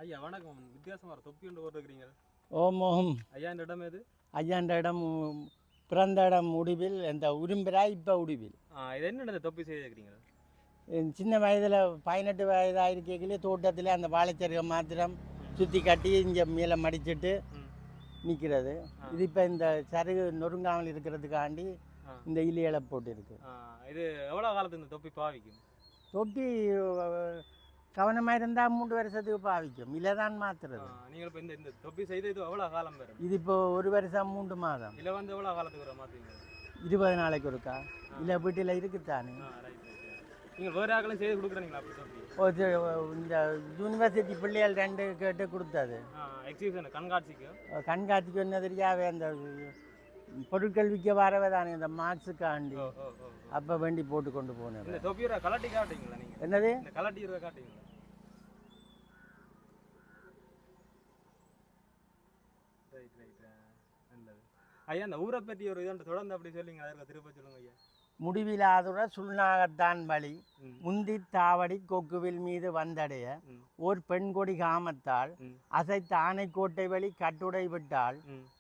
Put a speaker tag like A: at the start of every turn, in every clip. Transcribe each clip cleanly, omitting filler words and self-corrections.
A: ஐயா வணக்கம். வித்தியாசமாக தொப்பி ஒன்று போட்டுருக்கிறீங்க.
B: ஓம் ஓம்.
A: ஐயா இந்த இடம் எது?
B: ஐயா இந்த இடம் பிறந்த இடம் உடுவில், இந்த உடும்பிராய் இப்போ உடுவில்.
A: இது என்ன தொப்பி செய்திருக்கிறீங்க?
B: சின்ன வயதில் 18 வயதாக இருக்கையிலே தோட்டத்தில் அந்த வாழைச்சருகை மாத்திரம் சுற்றி கட்டி இங்கே மேலே மடிச்சுட்டு நிற்கிறது. இது இப்போ இந்த சருகு நொறுங்காமல் இருக்கிறதுக்காண்டி இந்த இலையில போட்டிருக்கு.
A: இது எவ்வளோ காலத்துக்கு இந்த தொப்பி பாவிக்கும்?
B: தொப்பி கவனமாக இருந்தால் 3 வருஷத்துக்கு பாவிக்கும். இல்லை தான் மாத்துறது.
A: நீங்கள் இப்போ இந்த தொப்பி செய்து இது எவ்வளோ காலம் வரும்?
B: இது இப்போ 1 வருஷம் 3 மாதம்.
A: இல்லை வந்து எவ்வளோ காலத்துக்கு வர மாற்றுவீங்க?
B: 20 நாளைக்கு இருக்கா? இல்லை வீட்டில் இருக்குத்தானே.
A: நீங்கள் வேறு ஆக்களும் செய்து கொடுக்குறீங்களா அப்படி தொப்பி?
B: இந்த யூனிவர்சிட்டி பிள்ளைகள் 2 கேட்டு கொடுத்தது.
A: எக்ஸிபிஷன்
B: கண்காட்சிக்கு என்ன தெரியாவே அந்த பொருட்கள் விற்க வரவே தானே இந்த மார்க்ஸுக்காண்டி அப்போ வேண்டி போட்டு கொண்டு போனேன்.
A: இந்த தொப்பியோட கலட்டி காட்டுங்களா நீங்கள்?
B: என்னது
A: கலட்டி காட்டுங்களா? ரைட் ரைட் நல்லது ஐயா. அந்த ஊரை பற்றி ஒரு இதை தொடர்ந்து அப்படி சொல்லிங்க, அதற்கு திருப்ப சொல்லுங்க ஐயா.
B: முடிவிலாதுர சுல்நாகத்தான் வழி முந்தி தாவடி கொக்குவில் மீது வந்தடைய ஓர் பெண்கொடி காமத்தால் அசைத்த ஆனைக்கோட்டை வழி கட்டுடை விட்டால்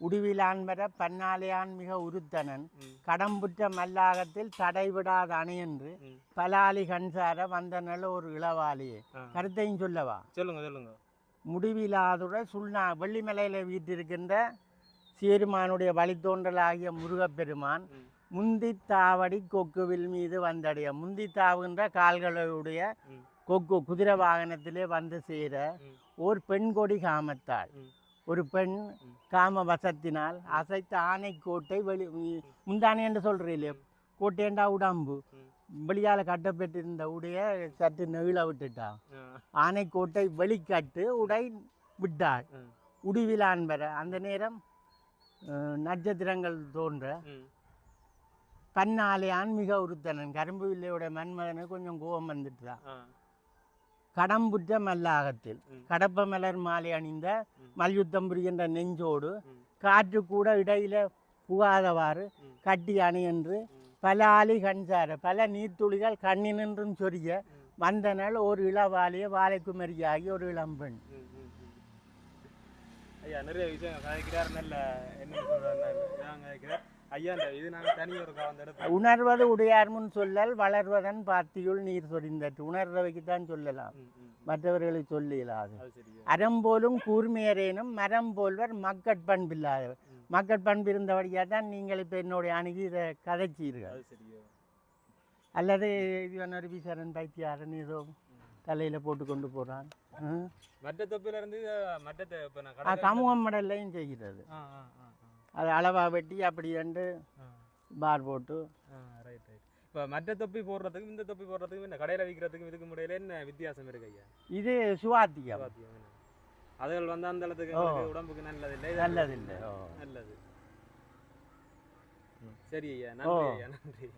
B: உடுவிலான் வர பன்னாலையான் மிக உருத்தனன் கடம்புற்ற மல்லாகத்தில் தடைவிடாத அணையென்று பலாலி கண்சார வந்தனல் ஒரு இளவாளியே. கருத்தையும் சொல்லவா?
A: சொல்லுங்க சொல்லுங்க.
B: முடிவிலாதுர சுல்நா வெள்ளிமலையில் வீட்டிருக்கின்ற சேருமானுடைய வழித்தோன்றலாகிய முருகப்பெருமான் முந்தி தாவடி கொக்குவில் மீது வந்தடைய, முந்தி தாவுகின்ற கால்களுடைய கொக்கு குதிரை வாகனத்திலே வந்து சேர ஓர் பெண்கொடி காமத்தாள், ஒரு பெண் காம வசத்தினால் அசைத்த ஆனைக்கோட்டை வெளி முந்தானே என்று சொல்றீங்களே, கோட்டையண்டா உடம்பு வெளியால் கட்டப்பட்டிருந்த உடைய சற்று நெகிழ விட்டுட்டா. ஆனைக்கோட்டை வெளிக்கட்டு உடை விட்டாள். உடுவிலான் வர அந்த நேரம் நட்சத்திரங்கள் தோன்ற பன்னாலையான் மிக உருத்தனன் கரும்பு வில்லையோட மன்மதனு கொஞ்சம் கோபம் வந்துட்டுதான். கடம்புற்ற மல்லாகத்தில் கடப்ப மலர் மாலை அணிந்த மல்யுத்தம் புரிகின்ற நெஞ்சோடு காற்று கூட இடையில புகாதவாறு கட்டி அணியென்று பலாலி கண்சார பல நீர்த்துளிகள் கண்ணினின்றும் சொரிய வந்தனால் ஒரு இளவாலிய வாழைக்குமரியாகி ஒரு இளம்பெண்.
A: ஐயா நிறைய விஷயம் கதைக்கிறார். நல்ல என்ன சொல்றாரு ஐயா. இது நாங்கள் தனி ஒரு
B: உணர்வது உடையார் முன் சொல்லல் வளர்வதன் பாத்தியுள் நீர் சொரிந்தட்டு. உணர்றவைக்குத்தான் சொல்லலாம், மற்றவர்களை சொல்லலாது. அறம்போலும் கூர்மையரேனும் மரம் போல்வர் மக்கட்பண்பில்லாதவர். மக்கட்பண்பு இருந்தபடியாக தான் நீங்கள் இப்போ என்னுடைய அணுகி இதை கதைச்சீர்கள். அல்லது இவன் ஒரு விசரன் பைத்தியாரன் ஏதோ தலையில் போட்டு கொண்டு போகிறான்.
A: மற்ற தொப்பிலிருந்து
B: சமூகம் மடல்லையும் செய்கிறது. அது அளவாக வெட்டி அப்படி ரெண்டு பார் போட்டு.
A: Right right. இப்போ மற்ற தொப்பி போடுறதுக்கும் இந்த தொப்பி போடுறதுக்கும் இந்த கடையில் விற்கிறதுக்கும் இதுக்கு முறையில் என்ன வித்தியாசம் இருக்கு ஐயா?
B: இது சுவாத்தியம்.
A: அதுகள் வந்து அந்த அளவுக்கு உடம்புக்கு நல்லதில்லை.
B: நல்லதில்லை.
A: நல்லது. சரி ஐயா, நன்றி ஐயா, நன்றி.